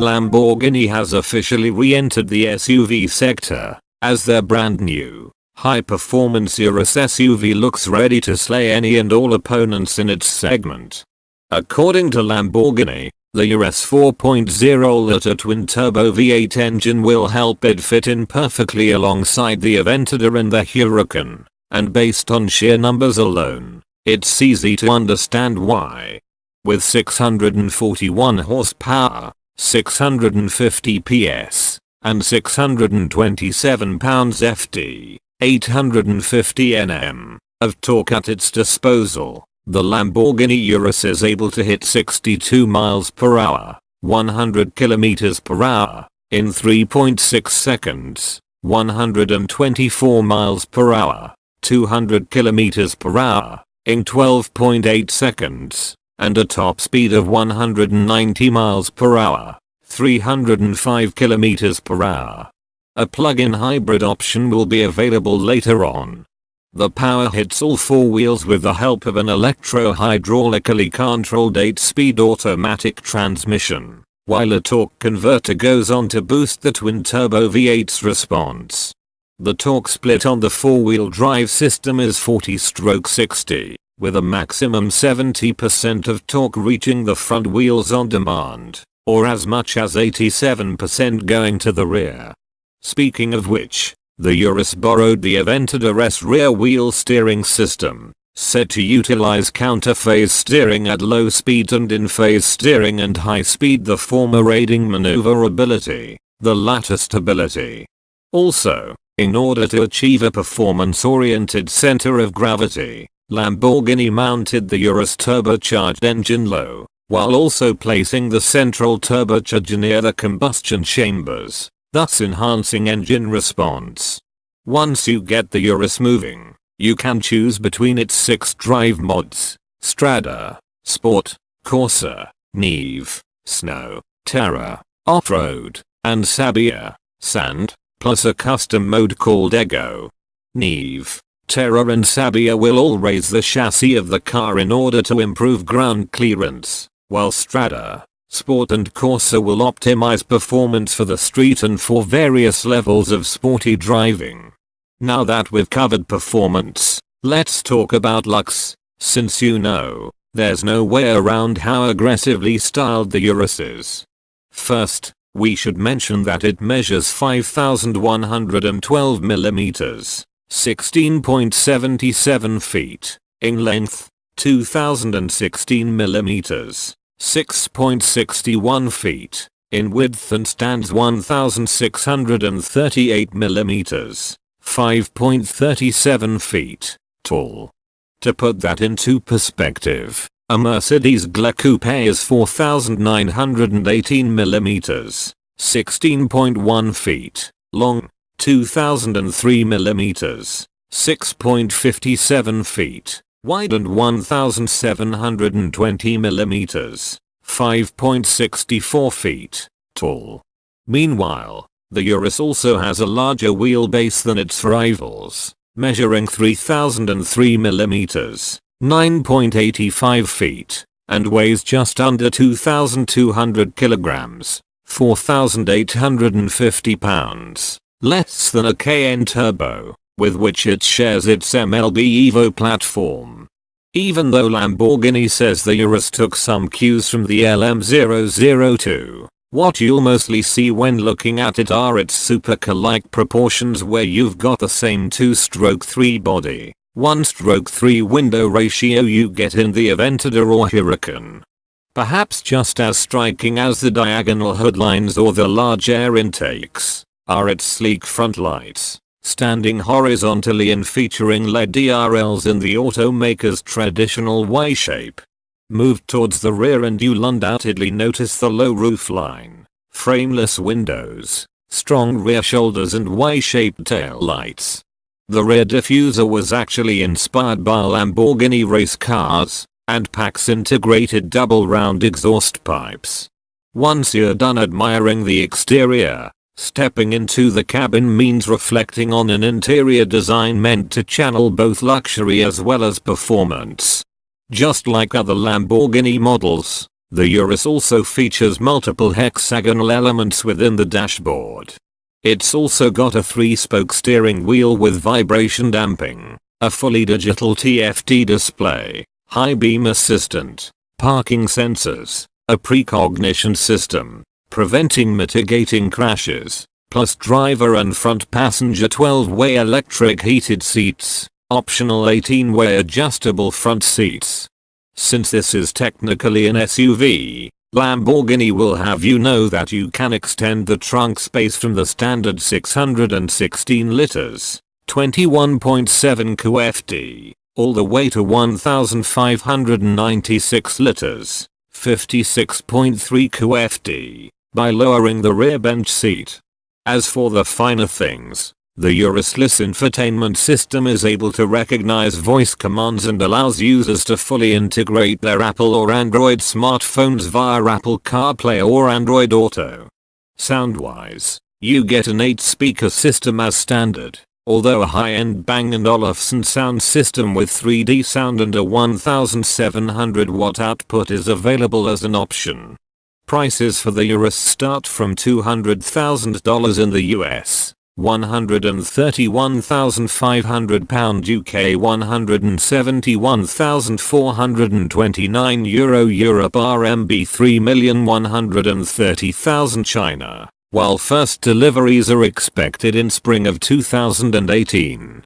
Lamborghini has officially re-entered the SUV sector, as their brand new, high-performance Urus SUV looks ready to slay any and all opponents in its segment. According to Lamborghini, the Urus 4.0-liter twin-turbo V8 engine will help it fit in perfectly alongside the Aventador and the Huracan, and based on sheer numbers alone, it's easy to understand why. With 641 horsepower, 650 PS, and 627 pounds-ft, 850 Nm, of torque at its disposal, the Lamborghini Urus is able to hit 62 miles per hour, 100 kilometers per hour, in 3.6 seconds, 124 miles per hour, 200 kilometers per hour, in 12.8 seconds, and a top speed of 190 miles per hour, 305 kilometers per hour. A plug-in hybrid option will be available later on. The power hits all four wheels with the help of an electro-hydraulically controlled 8-speed automatic transmission, while a torque converter goes on to boost the twin-turbo V8's response. The torque split on the four-wheel drive system is 40/60, with a maximum 70% of torque reaching the front wheels on demand, or as much as 87% going to the rear. Speaking of which, the Urus borrowed the Aventador's rear wheel steering system, said to utilize counter-phase steering at low speeds and in-phase steering and high speed, the former aiding maneuverability, the latter stability. Also, in order to achieve a performance-oriented center of gravity, Lamborghini mounted the Urus turbocharged engine low, while also placing the central turbocharger near the combustion chambers, thus enhancing engine response. Once you get the Urus moving, you can choose between its 6 drive modes: Strada, Sport, Corsa, Neve, Snow, Terra, Off-Road, and Sabia, Sand, plus a custom mode called Ego. Neve, Terra and Sabia will all raise the chassis of the car in order to improve ground clearance, while Strada, Sport and Corsa will optimize performance for the street and for various levels of sporty driving. Now that we've covered performance, let's talk about looks, since there's no way around how aggressively styled the Urus is. First, we should mention that it measures 5,112 millimeters, 16.77 feet, in length, 2,016 millimeters, 6.61 feet, in width, and stands 1,638 millimeters, 5.37 feet, tall. To put that into perspective, a Mercedes G-Class Coupe is 4,918 millimeters, 16.1 feet, long, 2,003 millimeters, 6.57 feet, wide, and 1,720 millimeters, 5.64 feet, tall. Meanwhile, the Urus also has a larger wheelbase than its rivals, measuring 3,003 millimeters, 9.85 feet, and weighs just under 2,200 kilograms, 4,850 pounds, less than a Cayenne Turbo, with which it shares its MLB Evo platform. Even though Lamborghini says the Urus took some cues from the LM002, what you'll mostly see when looking at it are its supercar-like proportions, where you've got the same 2/3 body, 1/3 window ratio you get in the Aventador or Huracan. Perhaps just as striking as the diagonal hoodlines or the large air intakes are its sleek front lights, standing horizontally and featuring LED DRLs in the automaker's traditional Y shape. Move towards the rear and you'll undoubtedly notice the low roofline, frameless windows, strong rear shoulders, and Y-shaped tail lights. The rear diffuser was actually inspired by Lamborghini race cars, and packs integrated double round exhaust pipes. Once you're done admiring the exterior, stepping into the cabin means reflecting on an interior design meant to channel both luxury as well as performance. Just like other Lamborghini models, The Urus also features multiple hexagonal elements within the dashboard. It's also got a 3-spoke steering wheel with vibration damping, a fully digital TFT display, high beam assistant, parking sensors, a precognition system, preventing mitigating crashes, plus driver and front passenger 12-way electric heated seats, optional 18-way adjustable front seats. Since this is technically an SUV, Lamborghini will have you know that you can extend the trunk space from the standard 616 liters, 21.7 QFT, all the way to 1596 liters, 56.3 QFT, by lowering the rear bench seat. As for the finer things, the Urus-less infotainment system is able to recognize voice commands and allows users to fully integrate their Apple or Android smartphones via Apple CarPlay or Android Auto. Sound-wise, you get an 8-speaker system as standard, although a high-end Bang & Olufsen sound system with 3D sound and a 1700 watt output is available as an option. Prices for the Urus start from $200,000 in the US. £131,500 UK, €171,429 Europe, RMB 3,130,000 China, while first deliveries are expected in spring of 2018.